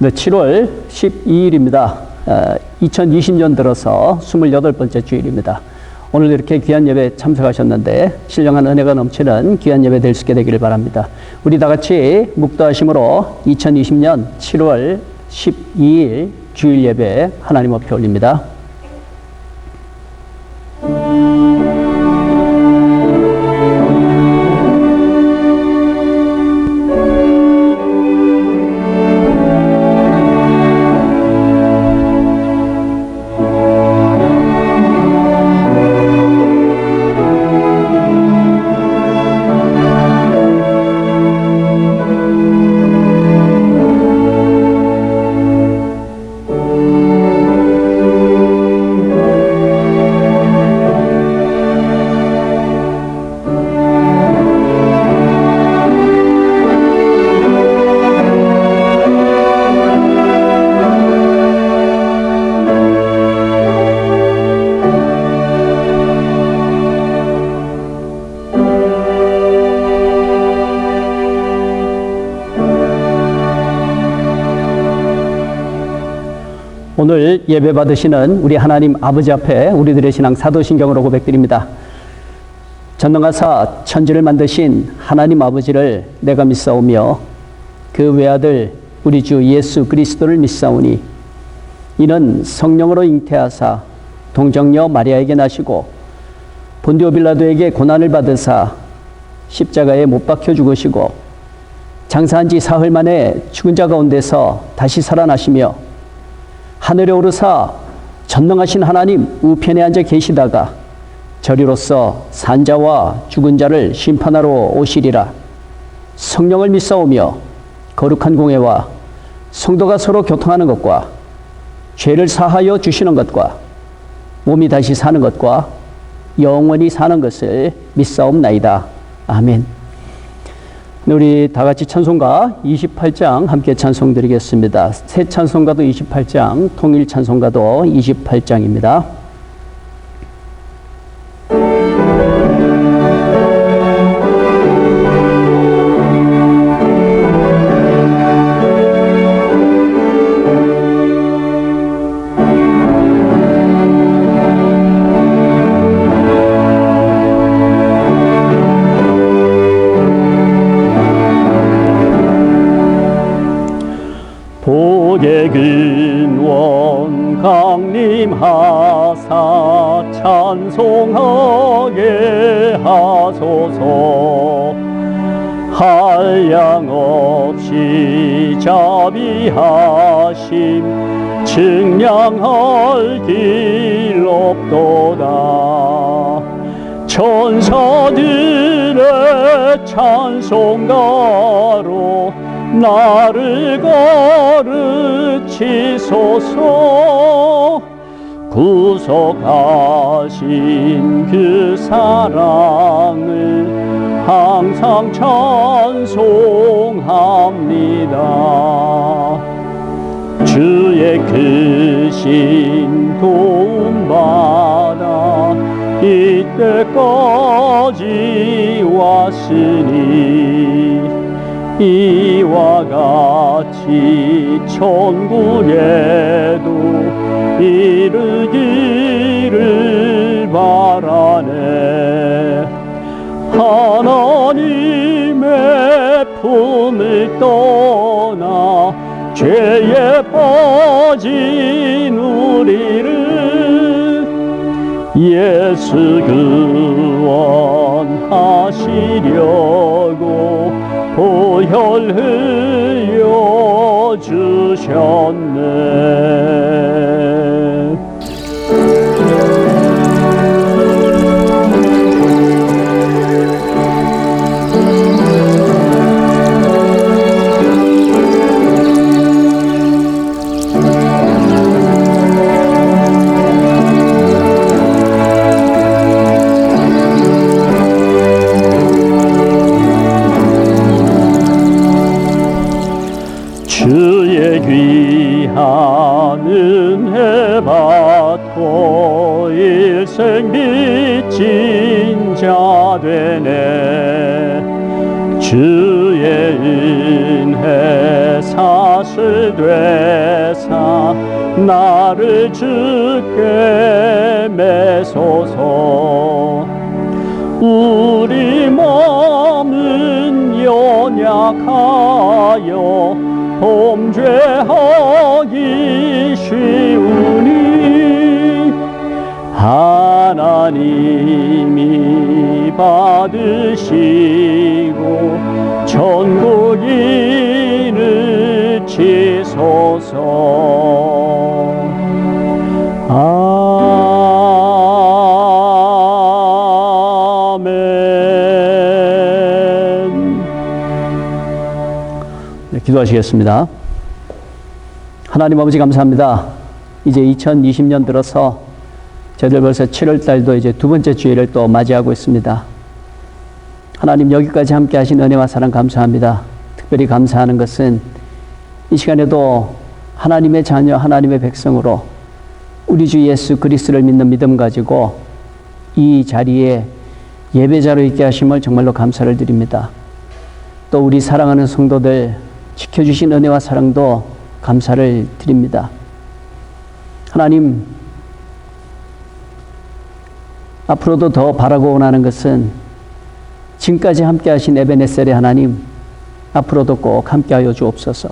네, 7월 12일입니다. 2020년 들어서 28번째 주일입니다. 오늘 이렇게 귀한 예배 참석하셨는데 신령한 은혜가 넘치는 귀한 예배 될 수 있게 되기를 바랍니다. 우리 다 같이 묵도하심으로 2020년 7월 12일 주일 예배 하나님 앞에 올립니다. 오늘 예배 받으시는 우리 하나님 아버지 앞에 우리들의 신앙 사도신경으로 고백드립니다. 전능하사 천지를 만드신 하나님 아버지를 내가 믿사오며 그 외아들 우리 주 예수 그리스도를 믿사오니 이는 성령으로 잉태하사 동정녀 마리아에게 나시고 본디오 빌라도에게 고난을 받으사 십자가에 못 박혀 죽으시고 장사한 지 사흘 만에 죽은 자 가운데서 다시 살아나시며 하늘에 오르사 전능하신 하나님 우편에 앉아 계시다가 저리로서 산자와 죽은 자를 심판하러 오시리라. 성령을 믿사오며 거룩한 공회와 성도가 서로 교통하는 것과 죄를 사하여 주시는 것과 몸이 다시 사는 것과 영원히 사는 것을 믿사옵나이다. 아멘. 우리 다 같이 찬송가 28장 함께 찬송 드리겠습니다. 새 찬송가도 28장, 통일 찬송가도 28장입니다. 복의 근원 강림하사 찬송하게 하소서. 한량없이 자비하심 증량할 길 없도다. 천사들의 찬송가로 나를 거르치소서. 구속하신 그 사랑을 항상 찬송합니다. 주의 크신 도움받아 이때까지 왔으니 이와 같이 천국에도 이르기를 바라네. 하나님의 품을 떠나 죄에 빠진 우리를 예수 구원하시려고 보혈 흘려 주셨네. 주의 귀한 은혜 받고 일생 빚진 자 되네. 주의 은혜 사슬 되사 나를 주께 매소서. 우리 몸은 연약하여 범죄하기 쉬우니 하나님이 받으시고 천국인을 치소서. 기도하시겠습니다. 하나님 아버지 감사합니다. 이제 2020년 들어서 저희들 벌써 7월 달도 이제 두 번째 주일을 또 맞이하고 있습니다. 하나님 여기까지 함께 하신 은혜와 사랑 감사합니다. 특별히 감사하는 것은 이 시간에도 하나님의 자녀, 하나님의 백성으로 우리 주 예수 그리스도를 믿는 믿음 가지고 이 자리에 예배자로 있게 하심을 정말로 감사를 드립니다. 또 우리 사랑하는 성도들 지켜주신 은혜와 사랑도 감사를 드립니다. 하나님, 앞으로도 더 바라고 원하는 것은 지금까지 함께 하신 에베네셀의 하나님, 앞으로도 꼭 함께하여 주옵소서.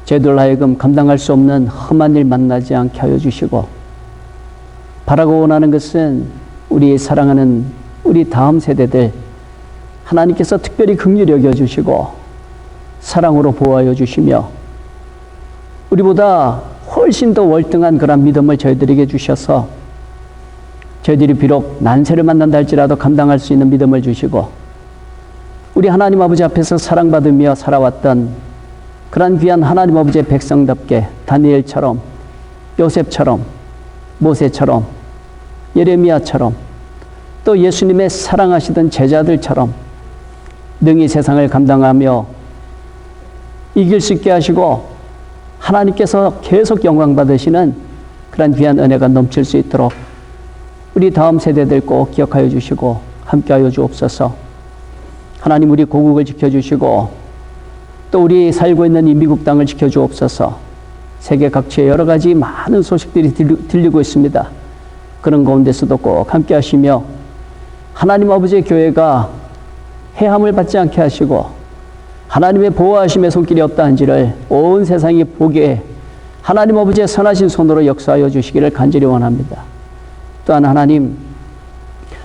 저희들 하여금 감당할 수 없는 험한 일 만나지 않게 하여 주시고, 바라고 원하는 것은 우리 사랑하는 우리 다음 세대들 하나님께서 특별히 긍휼히 여겨 주시고 사랑으로 보호하여 주시며 우리보다 훨씬 더 월등한 그런 믿음을 저희들에게 주셔서 저희들이 비록 난세를 만난다 할지라도 감당할 수 있는 믿음을 주시고 우리 하나님 아버지 앞에서 사랑받으며 살아왔던 그런 귀한 하나님 아버지의 백성답게 다니엘처럼 요셉처럼 모세처럼 예레미야처럼 또 예수님의 사랑하시던 제자들처럼 능히 세상을 감당하며 이길 수 있게 하시고 하나님께서 계속 영광 받으시는 그런 귀한 은혜가 넘칠 수 있도록 우리 다음 세대들 꼭 기억하여 주시고 함께하여 주옵소서. 하나님 우리 고국을 지켜주시고 또 우리 살고 있는 이 미국 땅을 지켜주옵소서. 세계 각지에 여러 가지 많은 소식들이 들리고 있습니다. 그런 가운데서도 꼭 함께 하시며 하나님 아버지의 교회가 해함을 받지 않게 하시고 하나님의 보호하심의 손길이 없다 한지를 온 세상이 보게 하나님 아버지의 선하신 손으로 역사하여 주시기를 간절히 원합니다. 또한 하나님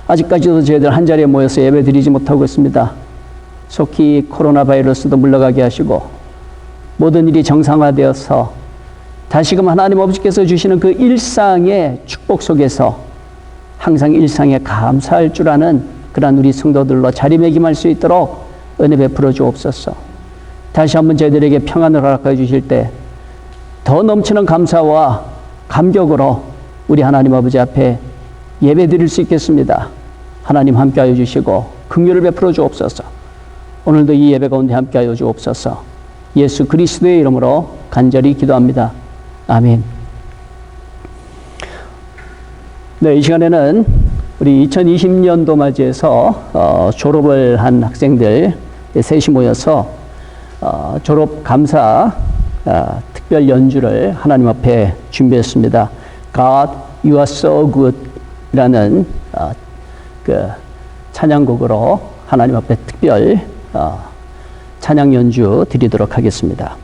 아직까지도 저희들 한자리에 모여서 예배 드리지 못하고 있습니다. 속히 코로나 바이러스도 물러가게 하시고 모든 일이 정상화되어서 다시금 하나님 아버지께서 주시는 그 일상의 축복 속에서 항상 일상에 감사할 줄 아는 그러한 우리 성도들로 자리매김할 수 있도록 은혜 베풀어 주옵소서. 다시 한번 저희들에게 평안을 허락하여 주실 때 더 넘치는 감사와 감격으로 우리 하나님 아버지 앞에 예배 드릴 수 있겠습니다. 하나님 함께하여 주시고 긍휼을 베풀어 주옵소서. 오늘도 이 예배 가운데 함께하여 주옵소서. 예수 그리스도의 이름으로 간절히 기도합니다. 아멘. 네, 이 시간에는 우리 2020년도 맞이해서 졸업을 한 학생들 셋이 모여서 졸업 감사 특별 연주를 하나님 앞에 준비했습니다. God, You are so good 라는 그 찬양곡으로 하나님 앞에 특별 찬양 연주 드리도록 하겠습니다.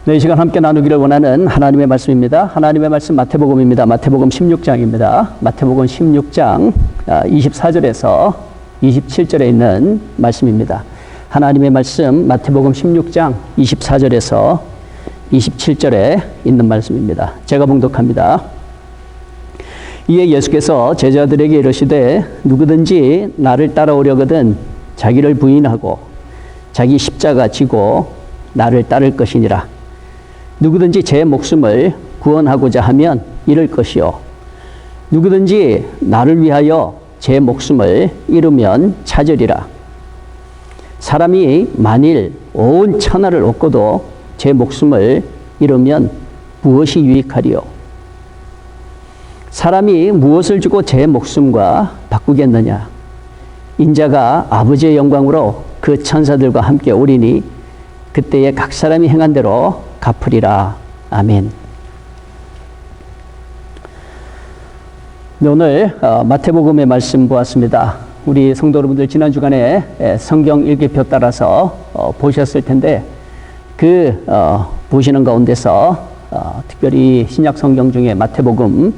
네, 이 시간 함께 나누기를 원하는 하나님의 말씀입니다. 하나님의 말씀 마태복음입니다. 마태복음 16장입니다. 마태복음 16장 24절에서 27절에 있는 말씀입니다. 하나님의 말씀 마태복음 16장 24절에서 27절에 있는 말씀입니다. 제가 봉독합니다. 이에 예수께서 제자들에게 이르시되 누구든지 나를 따라오려거든 자기를 부인하고 자기 십자가 지고 나를 따를 것이니라. 누구든지 제 목숨을 구원하고자 하면 잃을 것이요 누구든지 나를 위하여 제 목숨을 잃으면 찾으리라. 사람이 만일 온 천하를 얻고도 제 목숨을 잃으면 무엇이 유익하리요? 사람이 무엇을 주고 제 목숨과 바꾸겠느냐? 인자가 아버지의 영광으로 그 천사들과 함께 오리니 그때에 각 사람이 행한 대로 갚으리라. 아멘. 네, 오늘 마태복음의 말씀 보았습니다. 우리 성도 여러분들 지난 주간에 성경 일기표 따라서 보셨을 텐데 그 보시는 가운데서 특별히 신약 성경 중에 마태복음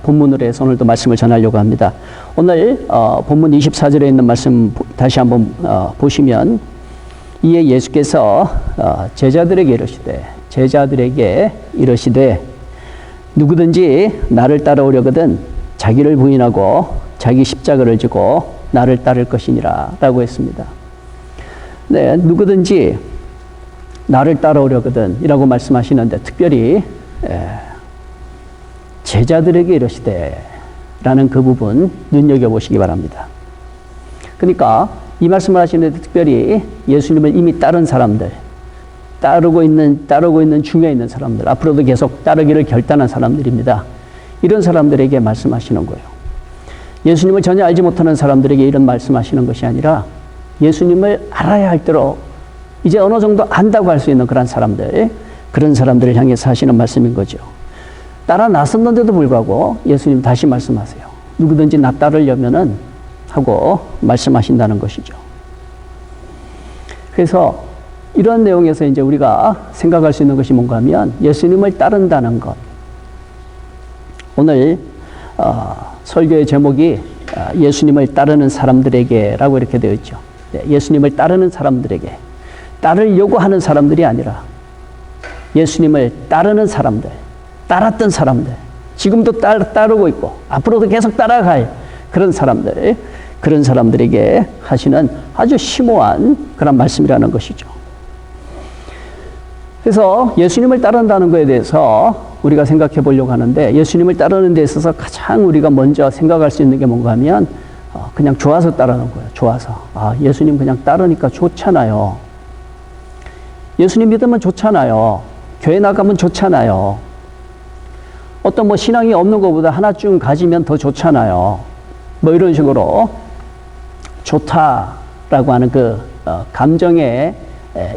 본문으로 해서 오늘도 말씀을 전하려고 합니다. 오늘 본문 24절에 있는 말씀 다시 한번 보시면 이에 예수께서 제자들에게 이르시되 누구든지 나를 따라오려거든 자기를 부인하고 자기 십자가를 지고 나를 따를 것이니라 라고 했습니다. 네, 누구든지 나를 따라오려거든 이라고 말씀하시는데 특별히 제자들에게 이르시되 라는 그 부분 눈여겨보시기 바랍니다. 그러니까 이 말씀을 하시는데 특별히 예수님을 이미 따른 사람들, 따르고 있는 중에 있는 사람들, 앞으로도 계속 따르기를 결단한 사람들입니다. 이런 사람들에게 말씀하시는 거예요. 예수님을 전혀 알지 못하는 사람들에게 이런 말씀하시는 것이 아니라 예수님을 알아야 할 대로 이제 어느 정도 안다고 할 수 있는 그런 사람들을 향해서 하시는 말씀인 거죠. 따라 나섰는데도 불구하고 예수님 다시 말씀하세요. 누구든지 나 따르려면은 하고 말씀하신다는 것이죠. 그래서 이런 내용에서 이제 우리가 생각할 수 있는 것이 뭔가 하면 예수님을 따른다는 것. 오늘 설교의 제목이 예수님을 따르는 사람들에게라고 이렇게 되어 있죠. 예수님을 따르는 사람들에게, 따르려고 하는 사람들이 아니라 예수님을 따르는 사람들, 따랐던 사람들, 지금도 따르고 있고 앞으로도 계속 따라갈 그런 사람들에게 하시는 아주 심오한 그런 말씀이라는 것이죠. 그래서 예수님을 따른다는 것에 대해서 우리가 생각해 보려고 하는데 예수님을 따르는 데 있어서 가장 우리가 먼저 생각할 수 있는 게 뭔가 하면 그냥 좋아서 따르는 거예요. 좋아서. 예수님 그냥 따르니까 좋잖아요. 예수님 믿으면 좋잖아요. 교회 나가면 좋잖아요. 어떤 신앙이 없는 것보다 하나쯤 가지면 더 좋잖아요. 이런 식으로 좋다라고 하는 그 감정에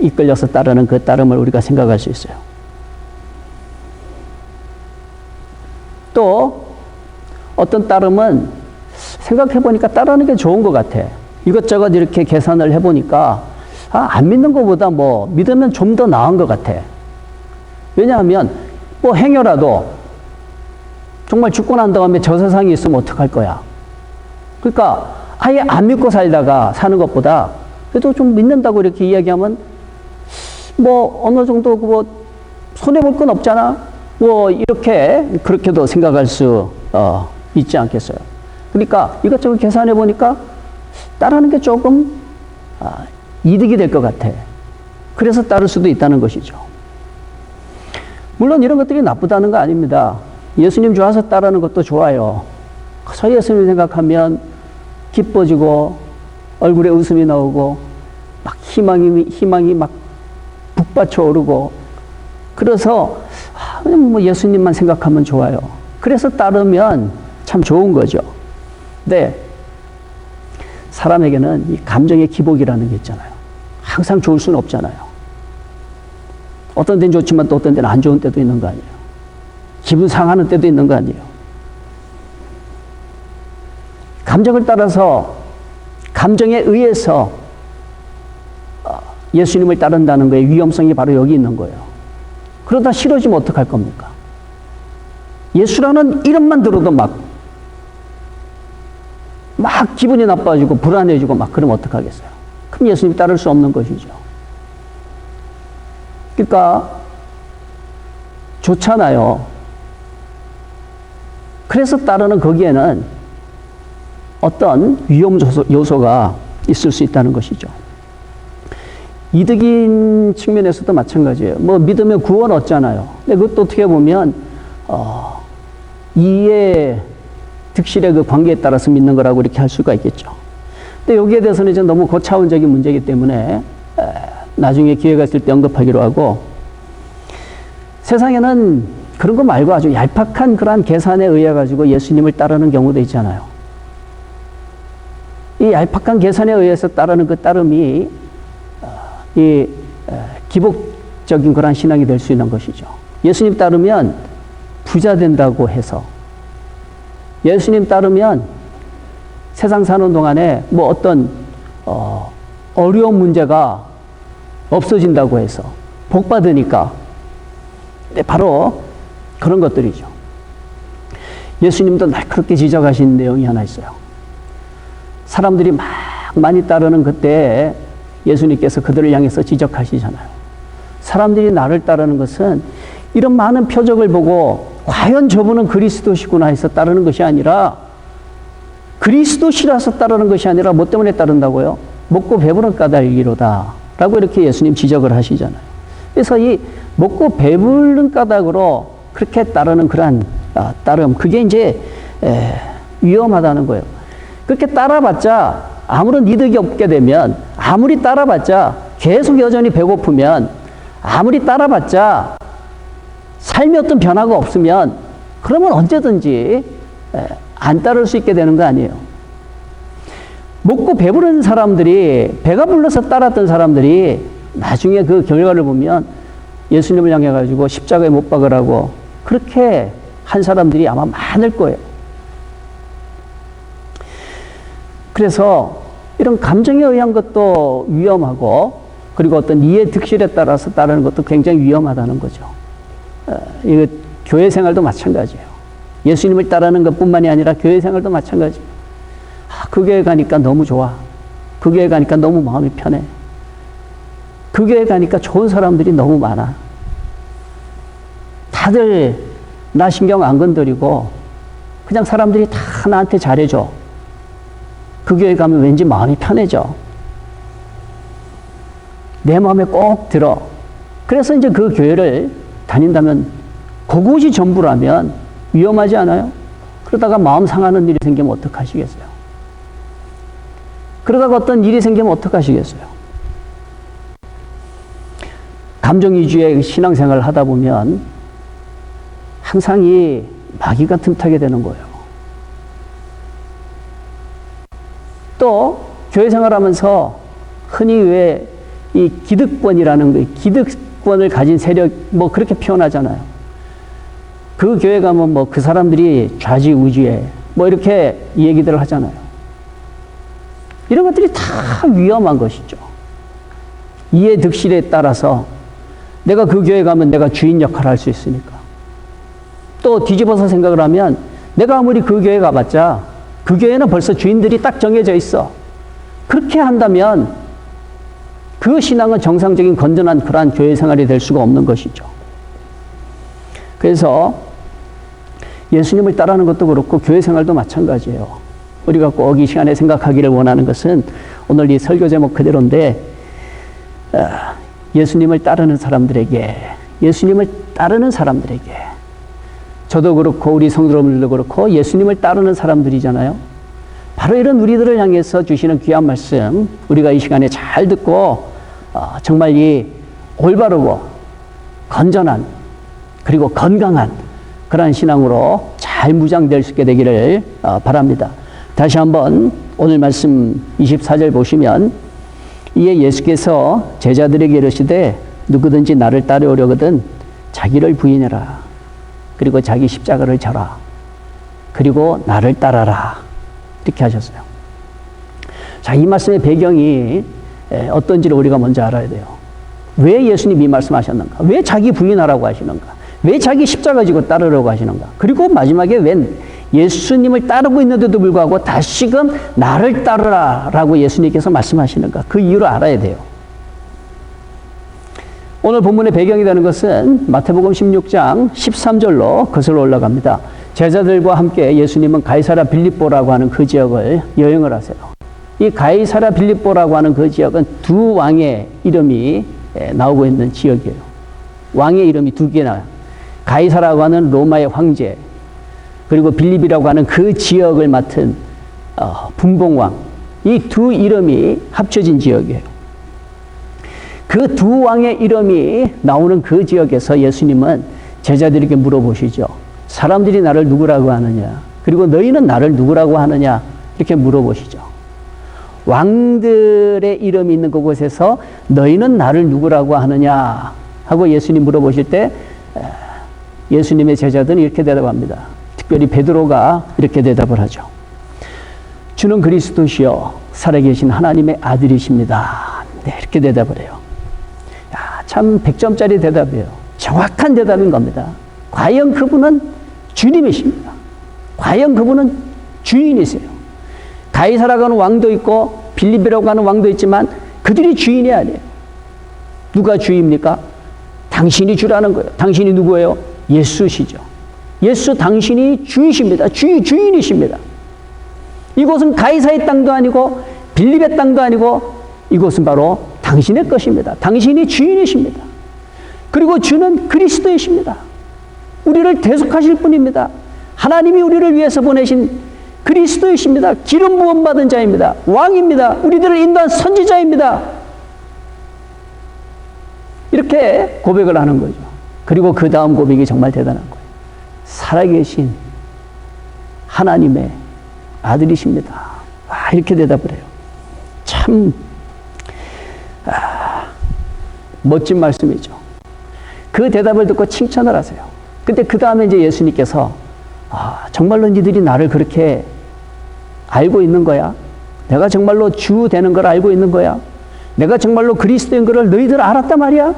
이끌려서 따르는 그 따름을 우리가 생각할 수 있어요. 또 어떤 따름은 생각해보니까 따르는 게 좋은 것 같아. 이것저것 이렇게 계산을 해보니까 안 믿는 것보다 믿으면 좀 더 나은 것 같아. 왜냐하면 행여라도 정말 죽고 난 다음에 저 세상에 있으면 어떡할 거야. 그러니까 아예 안 믿고 살다가 사는 것보다 그래도 좀 믿는다고 이렇게 이야기하면 어느 정도 손해볼 건 없잖아. 그렇게도 생각할 수 있지 않겠어요. 그러니까 이것저것 계산해 보니까 따르는 게 조금 이득이 될 것 같아. 그래서 따를 수도 있다는 것이죠. 물론 이런 것들이 나쁘다는 거 아닙니다. 예수님 좋아서 따르는 것도 좋아요. 그래서 예수님 생각하면 기뻐지고 얼굴에 웃음이 나오고 막 희망이 막 북받쳐 오르고 그래서 예수님만 생각하면 좋아요. 그래서 따르면 참 좋은 거죠. 근데 사람에게는 이 감정의 기복이라는 게 있잖아요. 항상 좋을 수는 없잖아요. 어떤 데는 좋지만 또 어떤 데는 안 좋은 때도 있는 거 아니에요. 기분 상하는 때도 있는 거 아니에요. 감정을 따라서 감정에 의해서 예수님을 따른다는 거의 위험성이 바로 여기 있는 거예요. 그러다 싫어지면 어떡할 겁니까? 예수라는 이름만 들어도 막 기분이 나빠지고 불안해지고 막 그러면 어떡하겠어요? 그럼 예수님 따를 수 없는 것이죠. 그러니까 좋잖아요. 그래서 따르는 거기에는 어떤 위험 요소가 있을 수 있다는 것이죠. 이득인 측면에서도 마찬가지예요. 뭐 믿으면 구원 얻잖아요. 근데 그것도 어떻게 보면 이해 득실의 그 관계에 따라서 믿는 거라고 이렇게 할 수가 있겠죠. 근데 여기에 대해서는 이제 너무 고차원적인 문제이기 때문에 나중에 기회가 있을 때 언급하기로 하고, 세상에는 그런 거 말고 아주 얄팍한 그러한 계산에 의해 가지고 예수님을 따르는 경우도 있잖아요. 이 얄팍한 계산에 의해서 따르는 그 따름이 이 기복적인 그러한 신앙이 될 수 있는 것이죠. 예수님 따르면 부자 된다고 해서, 예수님 따르면 세상 사는 동안에 뭐 어떤 어려운 문제가 없어진다고 해서 복 받으니까, 바로 그런 것들이죠. 예수님도 날카롭게 지적하신 내용이 하나 있어요. 사람들이 막 많이 따르는 그때 예수님께서 그들을 향해서 지적하시잖아요. 사람들이 나를 따르는 것은 이런 많은 표적을 보고 과연 저분은 그리스도시구나 해서 따르는 것이 아니라, 그리스도시라서 따르는 것이 아니라 뭐 때문에 따른다고요? 먹고 배부른 까닭이로다 라고 이렇게 예수님 지적을 하시잖아요. 그래서 이 먹고 배부른 까닭으로 그렇게 따르는 그러한 따름, 그게 이제 위험하다는 거예요. 그렇게 따라봤자 아무런 이득이 없게 되면, 아무리 따라봤자 계속 여전히 배고프면, 아무리 따라봤자 삶에 어떤 변화가 없으면, 그러면 언제든지 안 따를 수 있게 되는 거 아니에요. 먹고 배부른 사람들이, 배가 불러서 따랐던 사람들이 나중에 그 결과를 보면 예수님을 향해 가지고 십자가에 못 박으라고 그렇게 한 사람들이 아마 많을 거예요. 그래서 이런 감정에 의한 것도 위험하고, 그리고 어떤 이해 득실에 따라서 따르는 것도 굉장히 위험하다는 거죠. 이거 교회 생활도 마찬가지예요. 예수님을 따르는 것뿐만이 아니라 교회 생활도 마찬가지예요. 그 교회 가니까 너무 좋아. 그 교회 가니까 너무 마음이 편해. 그 교회 가니까 좋은 사람들이 너무 많아. 다들 나 신경 안 건드리고 그냥 사람들이 다 나한테 잘해줘. 그 교회 가면 왠지 마음이 편해져. 내 마음에 꼭 들어. 그래서 이제 그 교회를 다닌다면, 그곳이 전부라면 위험하지 않아요? 그러다가 마음 상하는 일이 생기면 어떡하시겠어요? 그러다가 어떤 일이 생기면 어떡하시겠어요? 감정 위주의 신앙생활을 하다 보면 항상 이 마귀가 틈타게 되는 거예요. 또 교회 생활하면서 흔히 왜 이 기득권이라는 거, 기득권을 가진 세력, 뭐 그렇게 표현하잖아요. 그 교회 가면 뭐 그 사람들이 좌지우지에 뭐 이렇게 얘기들을 하잖아요. 이런 것들이 다 위험한 것이죠. 이해 득실에 따라서 내가 그 교회 가면 내가 주인 역할을 할 수 있으니까. 또 뒤집어서 생각을 하면, 내가 아무리 그 교회 가봤자 그 교회는 벌써 주인들이 딱 정해져 있어. 그렇게 한다면 그 신앙은 정상적인 건전한 그러한 교회 생활이 될 수가 없는 것이죠. 그래서 예수님을 따르는 것도 그렇고 교회 생활도 마찬가지예요. 우리가 꼭 이 시간에 생각하기를 원하는 것은, 오늘 이 설교 제목 그대로인데, 예수님을 따르는 사람들에게, 저도 그렇고 우리 성도들도 그렇고 예수님을 따르는 사람들이잖아요. 바로 이런 우리들을 향해서 주시는 귀한 말씀, 우리가 이 시간에 잘 듣고 정말 이 올바르고 건전한, 그리고 건강한 그러한 신앙으로 잘 무장될 수 있게 되기를 바랍니다. 다시 한번 오늘 말씀 24절 보시면, 이에 예수께서 제자들에게 이르시되 누구든지 나를 따르려거든 자기를 부인해라. 그리고 자기 십자가를 져라. 그리고 나를 따라라. 이렇게 하셨어요. 자, 이 말씀의 배경이 어떤지를 우리가 먼저 알아야 돼요. 왜 예수님이 이 말씀하셨는가? 왜 자기 부인하라고 하시는가? 왜 자기 십자가 지고 따르라고 하시는가? 그리고 마지막에 왜 예수님을 따르고 있는데도 불구하고 다시금 나를 따르라라고 예수님께서 말씀하시는가? 그 이유를 알아야 돼요. 오늘 본문의 배경이 되는 것은 마태복음 16장 13절로 거슬러 올라갑니다. 제자들과 함께 예수님은 가이사랴 빌립보라고 하는 그 지역을 여행을 하세요. 이 가이사랴 빌립보라고 하는 그 지역은 두 왕의 이름이 나오고 있는 지역이에요. 왕의 이름이 두 개나, 가이사라고 하는 로마의 황제, 그리고 빌립이라고 하는 그 지역을 맡은 분봉왕, 이 두 이름이 합쳐진 지역이에요. 그 두 왕의 이름이 나오는 그 지역에서 예수님은 제자들에게 물어보시죠. 사람들이 나를 누구라고 하느냐? 그리고 너희는 나를 누구라고 하느냐? 이렇게 물어보시죠. 왕들의 이름이 있는 그곳에서 너희는 나를 누구라고 하느냐? 하고 예수님 물어보실 때 예수님의 제자들은 이렇게 대답합니다. 특별히 베드로가 이렇게 대답을 하죠. 주는 그리스도시요 살아계신 하나님의 아들이십니다. 네, 이렇게 대답을 해요. 야, 참 100점짜리 대답이에요. 정확한 대답인 겁니다. 과연 그분은 주님이십니다. 과연 그분은 주인이세요. 가이사라고 하는 왕도 있고 빌립이라고 하는 왕도 있지만 그들이 주인이 아니에요. 누가 주입니까? 당신이 주라는 거예요. 당신이 누구예요? 예수시죠. 예수 당신이 주이십니다. 주인이십니다. 이곳은 가이사의 땅도 아니고 빌립의 땅도 아니고 이곳은 바로 당신의 것입니다. 당신이 주인이십니다. 그리고 주는 그리스도이십니다. 우리를 대속하실 분입니다. 하나님이 우리를 위해서 보내신 그리스도이십니다. 기름 부음 받은 자입니다. 왕입니다. 우리들을 인도한 선지자입니다. 이렇게 고백을 하는 거죠. 그리고 그 다음 고백이 정말 대단한 거예요. 살아계신 하나님의 아들이십니다. 이렇게 대답을 해요. 참 멋진 말씀이죠. 그 대답을 듣고 칭찬을 하세요. 근데 그 다음에 이제 예수님께서 정말로 니들이 나를 그렇게 알고 있는 거야? 내가 정말로 주 되는 걸 알고 있는 거야? 내가 정말로 그리스도인 것을 너희들 알았단 말이야?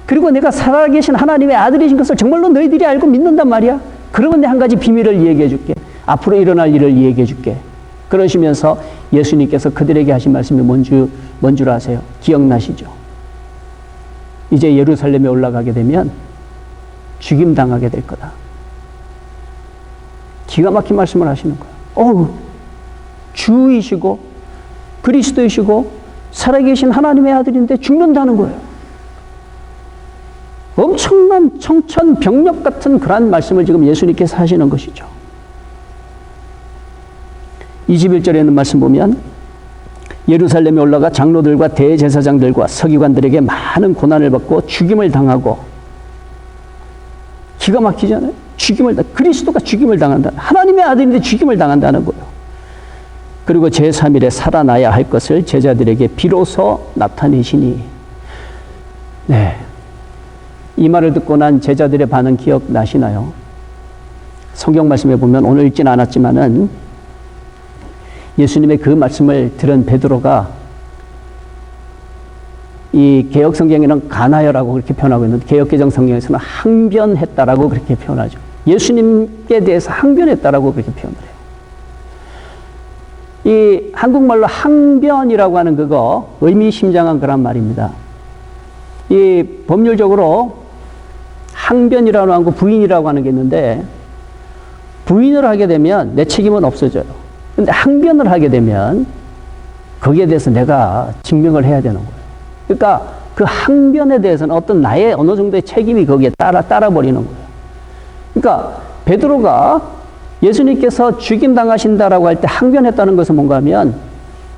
그리고 내가 살아계신 하나님의 아들이신 것을 정말로 너희들이 알고 믿는단 말이야? 그러면 내 한 가지 비밀을 얘기해 줄게. 앞으로 일어날 일을 얘기해 줄게. 그러시면서 예수님께서 그들에게 하신 말씀이 뭔 줄 아세요? 기억나시죠? 이제 예루살렘에 올라가게 되면 죽임당하게 될 거다. 기가 막힌 말씀을 하시는 거예요. 주이시고 그리스도이시고 살아계신 하나님의 아들인데 죽는다는 거예요. 엄청난 청천벽력 같은 그러한 말씀을 지금 예수님께서 하시는 것이죠. 21절에 있는 말씀 보면 예루살렘에 올라가 장로들과 대제사장들과 서기관들에게 많은 고난을 받고 죽임을 당하고, 기가 막히잖아요. 그리스도가 죽임을 당한다. 하나님의 아들인데 죽임을 당한다는 거예요. 그리고 제3일에 살아나야 할 것을 제자들에게 비로소 나타내시니. 네. 이 말을 듣고 난 제자들의 반응 기억나시나요? 성경 말씀에 보면 오늘 읽진 않았지만은 예수님의 그 말씀을 들은 베드로가 이 개혁 성경에는 가나여라고 그렇게 표현하고 있는데 개혁개정 성경에서는 항변했다라고 그렇게 표현하죠. 예수님께 대해서 항변했다라고 그렇게 표현을 해요. 이 한국말로 항변이라고 하는 그거 의미심장한 그런 말입니다. 이 법률적으로 항변이라고 하는 거 부인이라고 하는 게 있는데 부인을 하게 되면 내 책임은 없어져요. 근데 항변을 하게 되면 거기에 대해서 내가 증명을 해야 되는 거예요. 그러니까 그 항변에 대해서는 어떤 나의 어느 정도의 책임이 거기에 따라버리는 거예요. 그러니까 베드로가 예수님께서 죽임당하신다라고 할 때 항변했다는 것은 뭔가 하면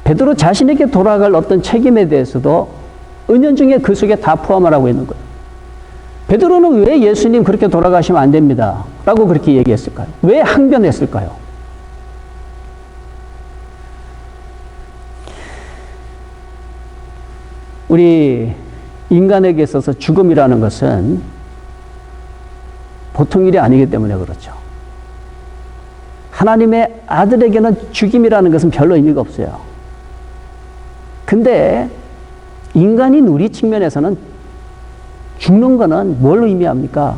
베드로 자신에게 돌아갈 어떤 책임에 대해서도 은연중에 그 속에 다 포함을 하고 있는 거예요. 베드로는 왜 예수님 그렇게 돌아가시면 안 됩니다 라고 그렇게 얘기했을까요? 왜 항변했을까요? 우리 인간에게 있어서 죽음이라는 것은 보통 일이 아니기 때문에 그렇죠. 하나님의 아들에게는 죽임이라는 것은 별로 의미가 없어요. 근데 인간인 우리 측면에서는 죽는 거는 뭘 의미합니까?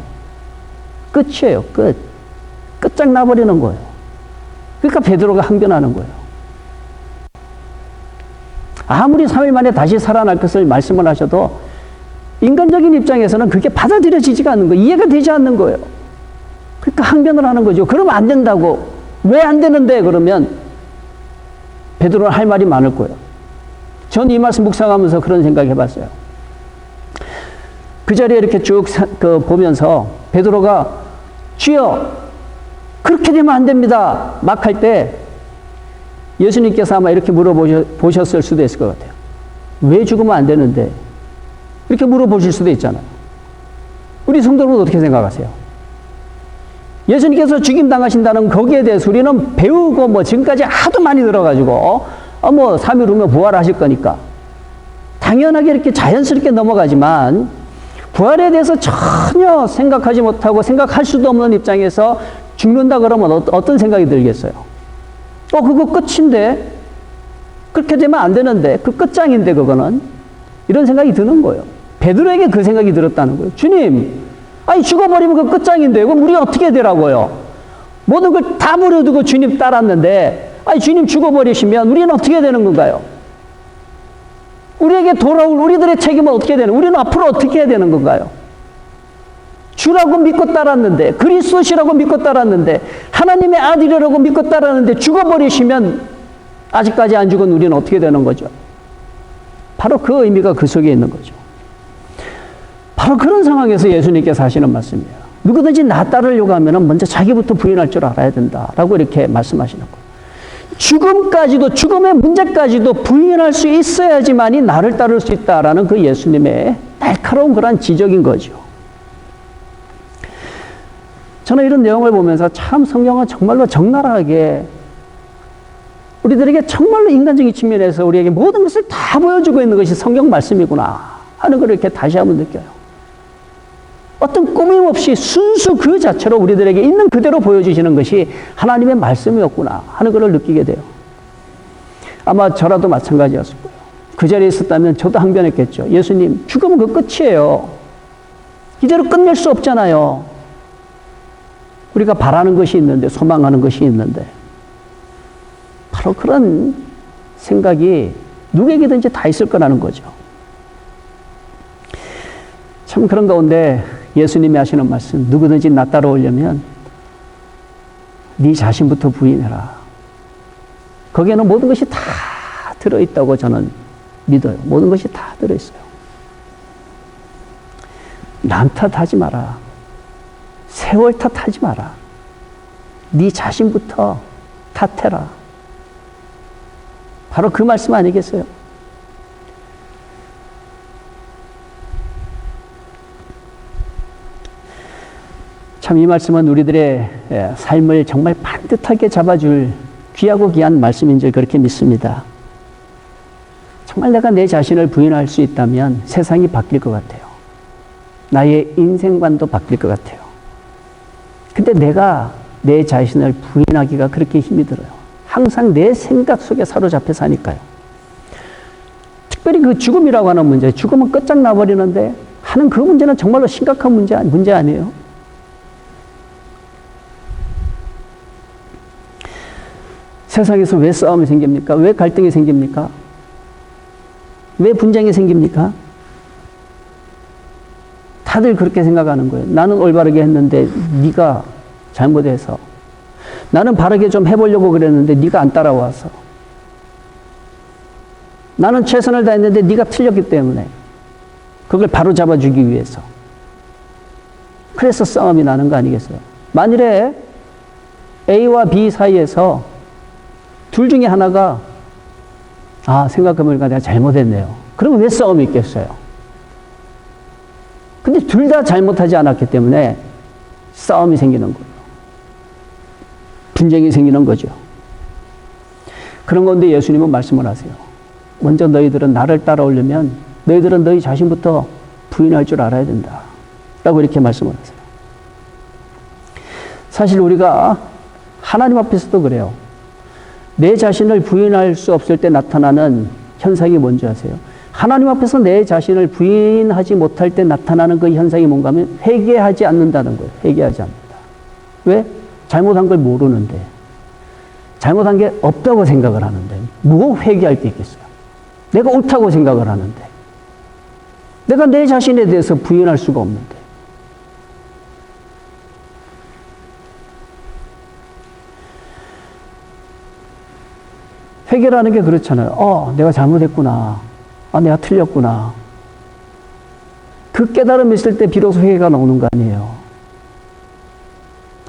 끝이에요, 끝. 끝장나버리는 거예요. 그러니까 베드로가 항변하는 거예요. 아무리 3일 만에 다시 살아날 것을 말씀을 하셔도 인간적인 입장에서는 그게 받아들여지지가 않는 거예요. 이해가 되지 않는 거예요. 그러니까 항변을 하는 거죠. 그러면 안 된다고. 왜 안 되는데? 그러면 베드로는 할 말이 많을 거예요. 전 이 말씀 묵상하면서 그런 생각 해봤어요. 그 자리에 이렇게 쭉 보면서 베드로가 주여 그렇게 되면 안 됩니다. 막 할 때 예수님께서 아마 이렇게 물어보셨을 수도 있을 것 같아요. 왜 죽으면 안 되는데? 이렇게 물어보실 수도 있잖아요. 우리 성도 여러분 어떻게 생각하세요? 예수님께서 죽임 당하신다는 거기에 대해서 우리는 배우고 지금까지 하도 많이 들어가지고 3일 후면 부활하실 거니까 당연하게 이렇게 자연스럽게 넘어가지만 부활에 대해서 전혀 생각하지 못하고 생각할 수도 없는 입장에서 죽는다 그러면 어떤 생각이 들겠어요? 그거 끝인데? 그렇게 되면 안 되는데? 그 끝장인데 그거는? 이런 생각이 드는 거예요. 베드로에게 그 생각이 들었다는 거예요. 주님, 죽어버리면 그 끝장인데 그럼 우리가 어떻게 되라고요? 모든 걸 다 버려두고 주님 따랐는데 주님 죽어버리시면 우리는 어떻게 되는 건가요? 우리에게 돌아올 우리들의 책임은 어떻게 되는, 우리는 앞으로 어떻게 해야 되는 건가요? 주라고 믿고 따랐는데, 그리스도시라고 믿고 따랐는데, 하나님의 아들이라고 믿고 따랐는데 죽어버리시면 아직까지 안 죽은 우리는 어떻게 되는 거죠? 바로 그 의미가 그 속에 있는 거죠. 바로 그런 상황에서 예수님께서 하시는 말씀이에요. 누구든지 나 따르려고 하면 먼저 자기부터 부인할 줄 알아야 된다라고 이렇게 말씀하시는 거예요. 죽음까지도, 죽음의 문제까지도 부인할 수 있어야지만이 나를 따를 수 있다라는 그 예수님의 날카로운 그런 지적인 거죠. 저는 이런 내용을 보면서 참 성경은 정말로 적나라하게 우리들에게 정말로 인간적인 측면에서 우리에게 모든 것을 다 보여주고 있는 것이 성경 말씀이구나 하는 걸 이렇게 다시 한번 느껴요. 어떤 꾸밈 없이 순수 그 자체로 우리들에게 있는 그대로 보여주시는 것이 하나님의 말씀이었구나 하는 걸 느끼게 돼요. 아마 저라도 마찬가지였을 거예요. 그 자리에 있었다면 저도 항변했겠죠. 예수님, 죽으면 그 끝이에요. 이대로 끝낼 수 없잖아요. 우리가 바라는 것이 있는데, 소망하는 것이 있는데, 바로 그런 생각이 누구에게든지 다 있을 거라는 거죠. 참 그런 가운데 예수님이 하시는 말씀, 누구든지 나 따라오려면 네 자신부터 부인해라. 거기에는 모든 것이 다 들어있다고 저는 믿어요. 모든 것이 다 들어있어요. 남 탓하지 마라. 세월 탓하지 마라. 네 자신부터 탓해라. 바로 그 말씀 아니겠어요? 참 이 말씀은 우리들의 삶을 정말 반듯하게 잡아줄 귀하고 귀한 말씀인 줄 그렇게 믿습니다. 정말 내가 내 자신을 부인할 수 있다면 세상이 바뀔 것 같아요. 나의 인생관도 바뀔 것 같아요. 근데 내가 내 자신을 부인하기가 그렇게 힘이 들어요. 항상 내 생각 속에 사로잡혀 사니까요. 특별히 그 죽음이라고 하는 문제, 죽으면 끝장나버리는데 하는 그 문제는 정말로 심각한 문제 아니에요? 세상에서 왜 싸움이 생깁니까? 왜 갈등이 생깁니까? 왜 분쟁이 생깁니까? 다들 그렇게 생각하는 거예요. 나는 올바르게 했는데 네가 잘못해서, 나는 바르게 좀 해보려고 그랬는데 네가 안 따라와서, 나는 최선을 다했는데 네가 틀렸기 때문에, 그걸 바로 잡아주기 위해서. 그래서 싸움이 나는 거 아니겠어요? 만일에 A와 B 사이에서 둘 중에 하나가 생각해보니까 내가 잘못했네요. 그러면 왜 싸움이 있겠어요? 근데 둘 다 잘못하지 않았기 때문에 싸움이 생기는 거예요. 분쟁이 생기는 거죠. 그런 건데 예수님은 말씀을 하세요. 먼저 너희들은 나를 따라오려면 너희들은 너희 자신부터 부인할 줄 알아야 된다. 라고 이렇게 말씀을 하세요. 사실 우리가 하나님 앞에서도 그래요. 내 자신을 부인할 수 없을 때 나타나는 현상이 뭔지 아세요? 하나님 앞에서 내 자신을 부인하지 못할 때 나타나는 그 현상이 뭔가 하면 회개하지 않는다는 거예요. 회개하지 않는다. 왜? 잘못한 걸 모르는데. 잘못한 게 없다고 생각을 하는데. 뭐 회개할 게 있겠어요? 내가 옳다고 생각을 하는데. 내가 내 자신에 대해서 부인할 수가 없는데. 회개라는 게 그렇잖아요. 내가 잘못했구나. 내가 틀렸구나. 그 깨달음이 있을 때 비로소 회개가 나오는 거 아니에요.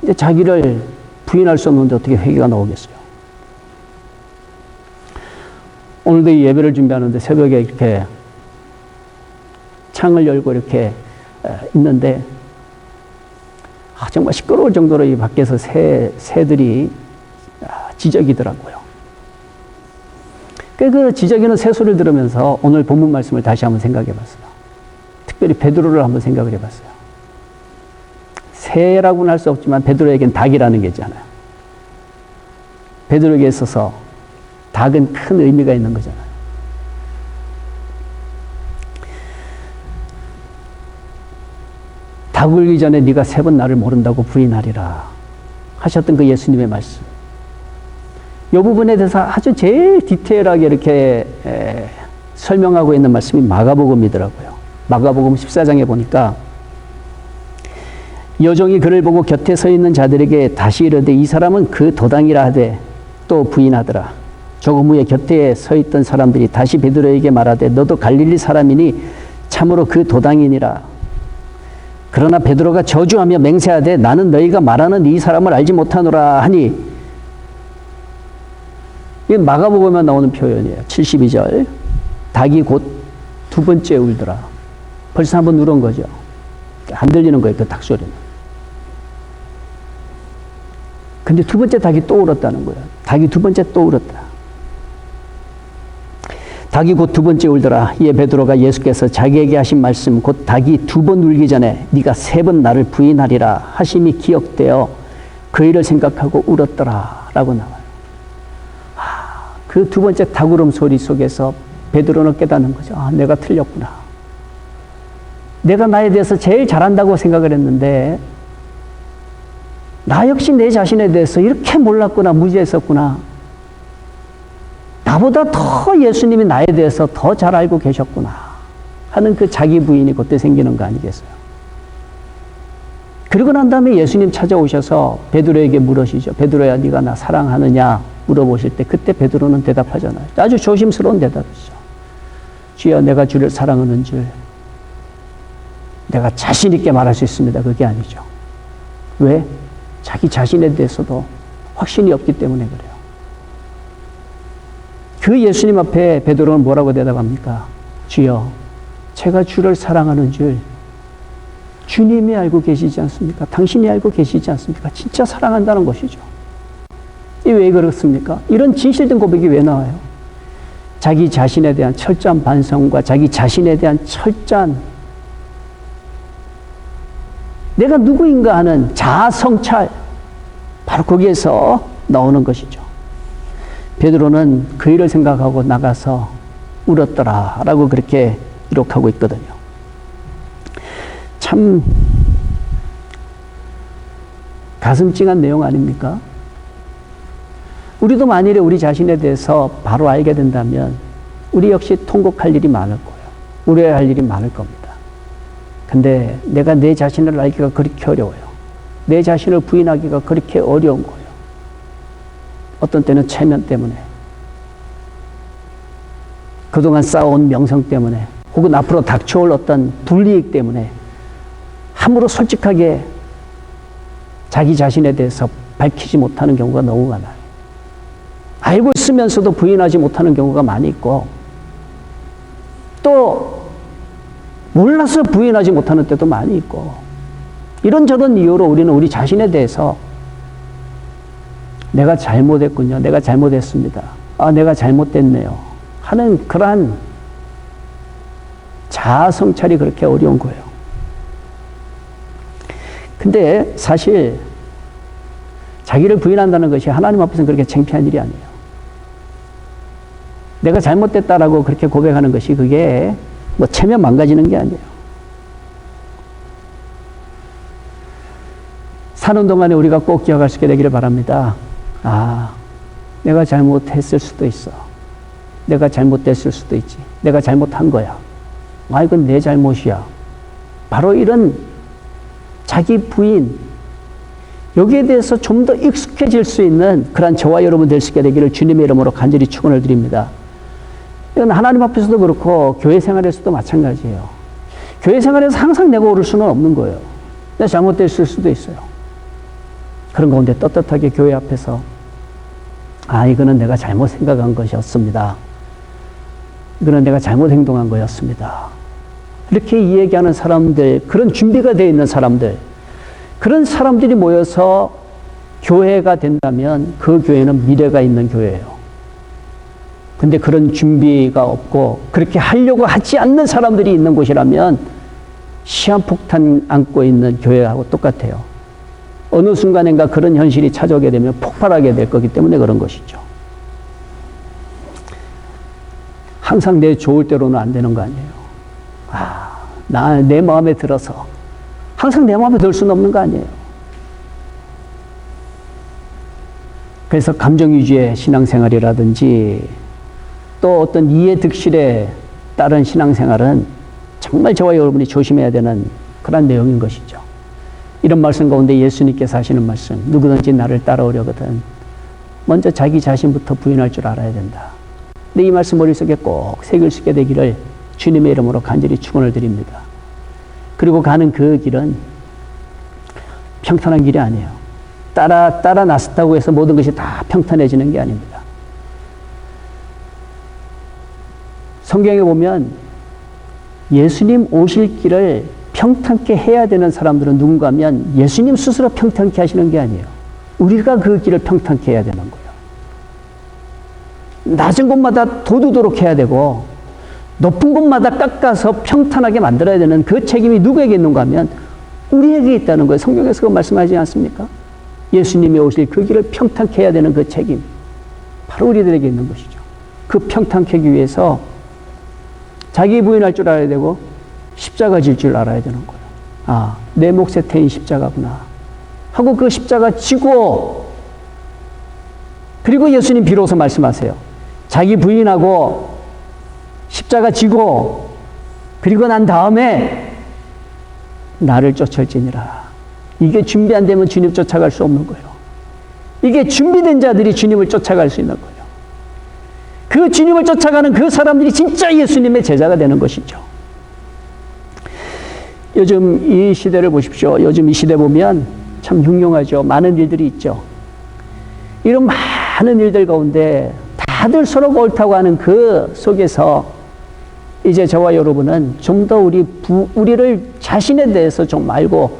근데 자기를 부인할 수 없는데 어떻게 회개가 나오겠어요? 오늘도 이 예배를 준비하는데 새벽에 이렇게 창을 열고 이렇게 있는데 정말 시끄러울 정도로 이 밖에서 새들이 지저귀더라고요. 그 지저귀는 새소리를 들으면서 오늘 본문 말씀을 다시 한번 생각해 봤어요. 특별히 베드로를 한번 생각을 해 봤어요. 새라고는 할 수 없지만 베드로에겐 닭이라는 게 있잖아요. 베드로에게 있어서 닭은 큰 의미가 있는 거잖아요. 닭 울기 전에 네가 3번 나를 모른다고 부인하리라 하셨던 그 예수님의 말씀. 이 부분에 대해서 아주 제일 디테일하게 이렇게 설명하고 있는 말씀이 마가복음이더라고요. 마가복음 14장에 보니까 여종이 그를 보고 곁에 서 있는 자들에게 다시 이르되 이 사람은 그 도당이라 하되 또 부인하더라. 조금 후에 곁에 서 있던 사람들이 다시 베드로에게 말하되 너도 갈릴리 사람이니 참으로 그 도당이니라. 그러나 베드로가 저주하며 맹세하되 나는 너희가 말하는 이 사람을 알지 못하노라 하니 이게 마가복음에 나오는 표현이에요. 72절. 닭이 곧 2번째 울더라. 벌써 한번 울은 거죠. 안 들리는 거예요. 그 닭 소리는. 근데 2번째 닭이 또 울었다는 거예요. 닭이 2번째 또 울었다. 닭이 곧 2번째 울더라. 이에 베드로가 예수께서 자기에게 하신 말씀 곧 닭이 2번 울기 전에 네가 3번 나를 부인하리라 하심이 기억되어 그 일을 생각하고 울었더라 라고 나와요. 그 2번째 닭 울음 소리 속에서 베드로는 깨닫는 거죠. 내가 틀렸구나. 내가 나에 대해서 제일 잘한다고 생각을 했는데 나 역시 내 자신에 대해서 이렇게 몰랐구나, 무지했었구나. 나보다 더 예수님이 나에 대해서 더 잘 알고 계셨구나 하는 그 자기 부인이 그때 생기는 거 아니겠어요? 그리고 난 다음에 예수님 찾아오셔서 베드로에게 물으시죠. 베드로야, 네가 나 사랑하느냐 물어보실 때 그때 베드로는 대답하잖아요. 아주 조심스러운 대답이죠. 주여, 내가 주를 사랑하는 줄 내가 자신 있게 말할 수 있습니다. 그게 아니죠. 왜? 자기 자신에 대해서도 확신이 없기 때문에 그래요. 그 예수님 앞에 베드로는 뭐라고 대답합니까? 주여, 제가 주를 사랑하는 줄 주님이 알고 계시지 않습니까? 당신이 알고 계시지 않습니까? 진짜 사랑한다는 것이죠. 이 왜 그렇습니까? 이런 진실된 고백이 왜 나와요? 자기 자신에 대한 철저한 반성과 자기 자신에 대한 철저한 내가 누구인가 하는 자아 성찰, 바로 거기에서 나오는 것이죠. 베드로는 그 일을 생각하고 나가서 울었더라 라고 그렇게 기록하고 있거든요. 참 가슴 찡한 내용 아닙니까? 우리도 만일에 우리 자신에 대해서 바로 알게 된다면 우리 역시 통곡할 일이 많을 거예요. 우려할 일이 많을 겁니다. 근데 내가 내 자신을 알기가 그렇게 어려워요. 내 자신을 부인하기가 그렇게 어려운 거예요. 어떤 때는 체면 때문에, 그동안 쌓아온 명성 때문에, 혹은 앞으로 닥쳐올 어떤 불이익 때문에 함부로 솔직하게 자기 자신에 대해서 밝히지 못하는 경우가 너무 많아요. 알고 있으면서도 부인하지 못하는 경우가 많이 있고, 또 몰라서 부인하지 못하는 때도 많이 있고, 이런저런 이유로 우리는 우리 자신에 대해서 내가 잘못했군요. 내가 잘못했습니다. 내가 잘못됐네요. 하는 그러한 자아 성찰이 그렇게 어려운 거예요. 근데 사실 자기를 부인한다는 것이 하나님 앞에서는 그렇게 창피한 일이 아니에요. 내가 잘못됐다라고 그렇게 고백하는 것이 그게 뭐 체면 망가지는 게 아니에요. 사는 동안에 우리가 꼭 기억할 수 있게 되기를 바랍니다. 아, 내가 잘못했을 수도 있어. 내가 잘못됐을 수도 있지. 내가 잘못한 거야. 아, 이건 내 잘못이야. 바로 이런 자기 부인, 여기에 대해서 좀 더 익숙해질 수 있는 그런 저와 여러분 될 수 있게 되기를 주님의 이름으로 간절히 축원을 드립니다. 이건 하나님 앞에서도 그렇고 교회 생활에서도 마찬가지예요. 교회 생활에서 항상 내가 옳을 수는 없는 거예요. 내가 잘못됐을 수도 있어요. 그런 가운데 떳떳하게 교회 앞에서 아, 이거는 내가 잘못 생각한 것이었습니다. 이거는 내가 잘못 행동한 거였습니다. 이렇게 이야기하는 사람들, 그런 준비가 되어 있는 사람들, 그런 사람들이 모여서 교회가 된다면 그 교회는 미래가 있는 교회예요. 근데 그런 준비가 없고 그렇게 하려고 하지 않는 사람들이 있는 곳이라면 시한폭탄 안고 있는 교회하고 똑같아요. 어느 순간인가 그런 현실이 찾아오게 되면 폭발하게 될 거기 때문에 그런 것이죠. 항상 내 좋을 대로는 안 되는 거 아니에요. 내 마음에 들어서 항상 내 마음에 들 수는 없는 거 아니에요. 그래서 감정 위주의 신앙생활이라든지 또 어떤 이해득실에 따른 신앙생활은 정말 저와 여러분이 조심해야 되는 그런 내용인 것이죠. 이런 말씀 가운데 예수님께서 하시는 말씀, 누구든지 나를 따라오려거든 먼저 자기 자신부터 부인할 줄 알아야 된다. 근데 이 말씀 머릿속에 꼭 새길 수 있게 되기를 주님의 이름으로 간절히 축원을 드립니다. 그리고 가는 그 길은 평탄한 길이 아니에요. 따라 나섰다고 해서 모든 것이 다 평탄해지는 게 아닙니다. 성경에 보면 예수님 오실 길을 평탄케 해야 되는 사람들은 누군가 하면 예수님 스스로 평탄케 하시는 게 아니에요. 우리가 그 길을 평탄케 해야 되는 거예요. 낮은 곳마다 돋우도록 해야 되고 높은 곳마다 깎아서 평탄하게 만들어야 되는 그 책임이 누구에게 있는가 하면 우리에게 있다는 거예요. 성경에서 그 말씀하지 않습니까? 예수님이 오실 그 길을 평탄케 해야 되는 그 책임, 바로 우리들에게 있는 것이죠. 그 평탄케 하기 위해서 자기 부인할 줄 알아야 되고 십자가 질 줄 알아야 되는 거예요. 아, 내 몫에 태인 십자가구나 하고 그 십자가 지고, 그리고 예수님 비로소 말씀하세요. 자기 부인하고 십자가 지고 그리고 난 다음에 나를 쫓을지니라. 이게 준비 안 되면 주님 쫓아갈 수 없는 거예요. 이게 준비된 자들이 주님을 쫓아갈 수 있는 거예요. 그 주님을 쫓아가는 그 사람들이 진짜 예수님의 제자가 되는 것이죠. 요즘 이 시대를 보십시오. 요즘 이 시대 보면 참 흉흉하죠. 많은 일들이 있죠. 이런 많은 일들 가운데 다들 서로가 옳다고 하는 그 속에서 이제 저와 여러분은 좀 더 우리를 자신에 대해서 좀 알고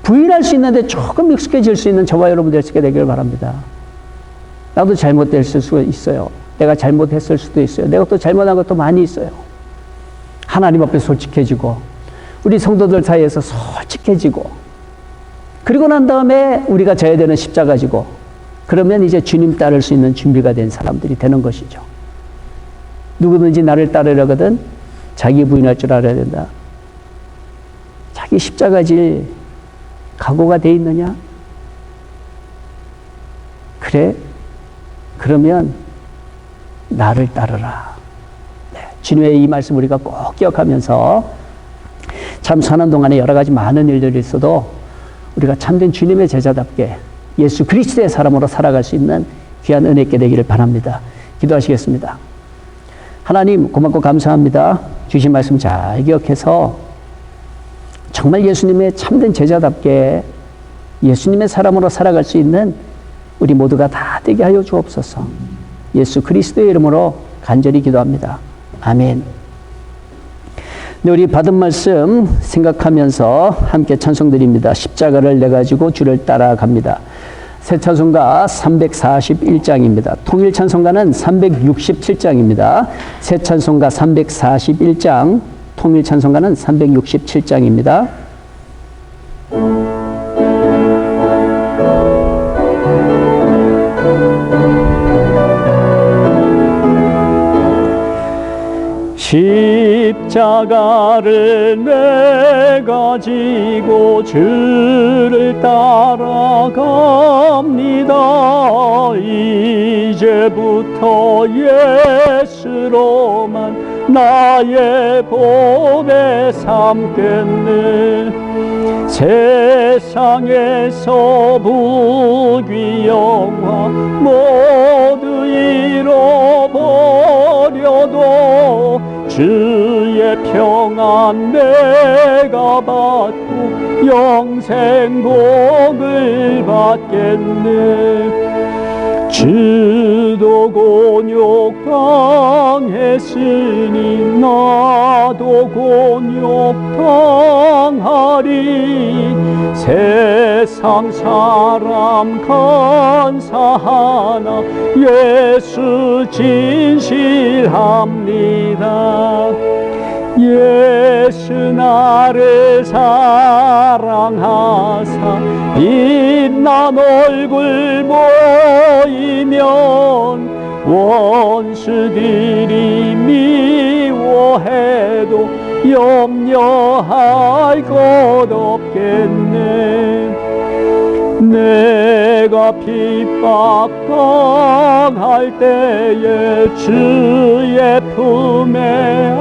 부인할 수 있는데 조금 익숙해질 수 있는 저와 여러분 될 수 있게 되기를 바랍니다. 나도 잘못됐을 수가 있어요. 내가 잘못했을 수도 있어요. 내가 또 잘못한 것도 많이 있어요. 하나님 앞에 솔직해지고 우리 성도들 사이에서 솔직해지고 그리고 난 다음에 우리가 져야 되는 십자가 지고 그러면 이제 주님 따를 수 있는 준비가 된 사람들이 되는 것이죠. 누구든지 나를 따르려거든 자기 부인할 줄 알아야 된다. 자기 십자가 질 각오가 돼 있느냐? 그래? 그러면 나를 따르라. 네, 주님의 이 말씀 우리가 꼭 기억하면서 참 사는 동안에 여러 가지 많은 일들이 있어도 우리가 참된 주님의 제자답게 예수 그리스도의 사람으로 살아갈 수 있는 귀한 은혜 있게 되기를 바랍니다. 기도하시겠습니다. 하나님 고맙고 감사합니다. 주신 말씀 잘 기억해서 정말 예수님의 참된 제자답게 예수님의 사람으로 살아갈 수 있는 우리 모두가 다 되게 하여 주옵소서. 예수 그리스도의 이름으로 간절히 기도합니다. 아멘. 네, 우리 받은 말씀 생각하면서 함께 찬송드립니다. 십자가를 내가지고 주를 따라갑니다. 새 찬송가 341장입니다. 통일 찬송가는 367장입니다. 새 찬송가 341장, 통일 찬송가는 367장입니다. 십자가를 내가 지고 주를 따라갑니다. 이제부터 예수로만 나의 보배 삼겠네. 세상에서 부귀 영화 모두 잃어버려도 주의 평안 내가 받고 영생 복을 받겠네. 주도 곤욕당했으니 나도 곤욕당하리. 세상 사람 간사하나 예수 진실합니다. 예수 나를 사랑하사 빛난 얼굴 보이면 원수들이 미워해도 염려할 것 없겠네. 내가 핍박당할 때에 주의 품에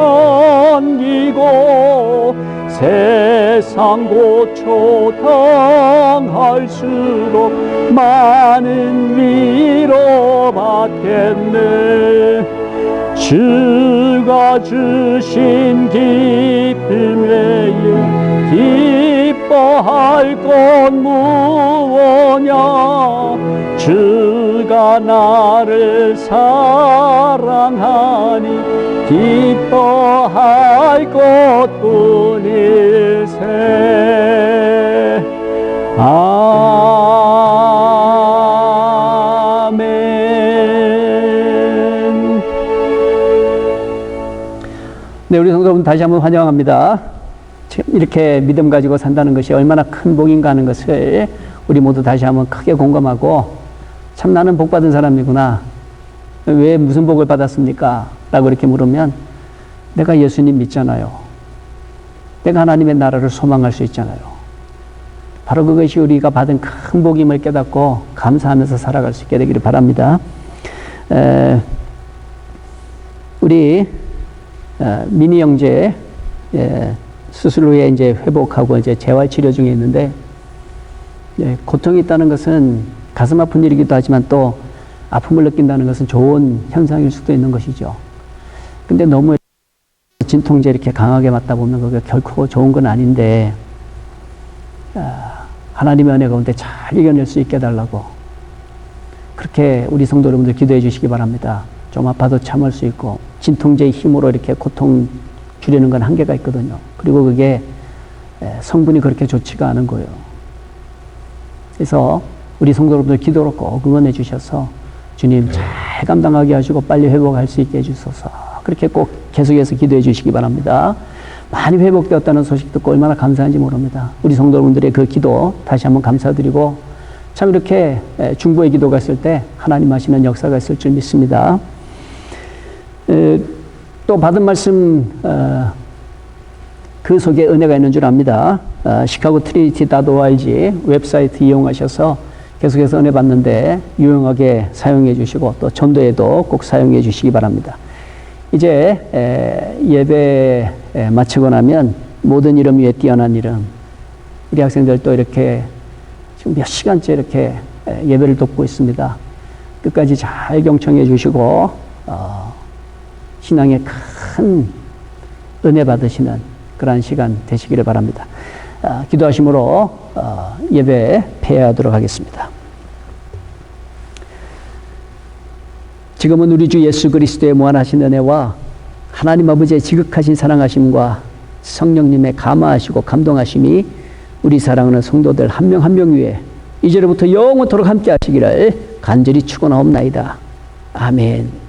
안기고 세상 고초 당할수록 많은 위로 받겠네. 주가 주신 기쁨 외에 기뻐할 건 무엇냐. 주가 나를 사랑하니 기뻐할 것뿐일세. 아멘. 네, 우리 성도 여러분 다시 한번 환영합니다. 이렇게 믿음 가지고 산다는 것이 얼마나 큰 복인가 하는 것을 우리 모두 다시 한번 크게 공감하고, 참 나는 복 받은 사람이구나. 왜 무슨 복을 받았습니까? 라고 이렇게 물으면 내가 예수님 믿잖아요. 내가 하나님의 나라를 소망할 수 있잖아요. 바로 그것이 우리가 받은 큰 복임을 깨닫고 감사하면서 살아갈 수 있게 되기를 바랍니다. 우리 미니 형제 수술 후에 이제 회복하고 이제 재활 치료 중에 있는데, 고통이 있다는 것은 가슴 아픈 일이기도 하지만 또 아픔을 느낀다는 것은 좋은 현상일 수도 있는 것이죠. 근데 너무 진통제 이렇게 강하게 맞다 보면 그게 결코 좋은 건 아닌데, 하나님의 은혜 가운데 잘 이겨낼 수 있게 해달라고 그렇게 우리 성도 여러분들 기도해 주시기 바랍니다. 좀 아파도 참을 수 있고, 진통제의 힘으로 이렇게 고통 줄이는 건 한계가 있거든요. 그리고 그게 성분이 그렇게 좋지가 않은 거예요. 그래서 우리 성도 여러분들 기도로 꼭 응원해 주셔서 주님 잘 감당하게 하시고 빨리 회복할 수 있게 해주소서. 그렇게 꼭 계속해서 기도해 주시기 바랍니다. 많이 회복되었다는 소식 듣고 얼마나 감사한지 모릅니다. 우리 성도 여러분들의 그 기도 다시 한번 감사드리고, 참 이렇게 중보의 기도가 있을 때 하나님 하시는 역사가 있을 줄 믿습니다. 또 받은 말씀 그 속에 은혜가 있는 줄 압니다. 시카고 트리니티.org 웹사이트 이용하셔서 계속해서 은혜 받는데 유용하게 사용해 주시고, 또 전도에도 꼭 사용해 주시기 바랍니다. 이제 예배 마치고 나면 모든 이름 위에 뛰어난 이름, 우리 학생들 또 이렇게 지금 몇 시간째 이렇게 예배를 돕고 있습니다. 끝까지 잘 경청해 주시고 신앙에 큰 은혜 받으시는 그러한 시간 되시기를 바랍니다. 기도하심으로 예배 폐하하도록 하겠습니다. 지금은 우리 주 예수 그리스도의 무한하신 은혜와 하나님 아버지의 지극하신 사랑하심과 성령님의 감화하시고 감동하심이 우리 사랑하는 성도들 한 명 한 명 위에 이제로부터 영원토록 함께 하시기를 간절히 축원하옵나이다. 아멘.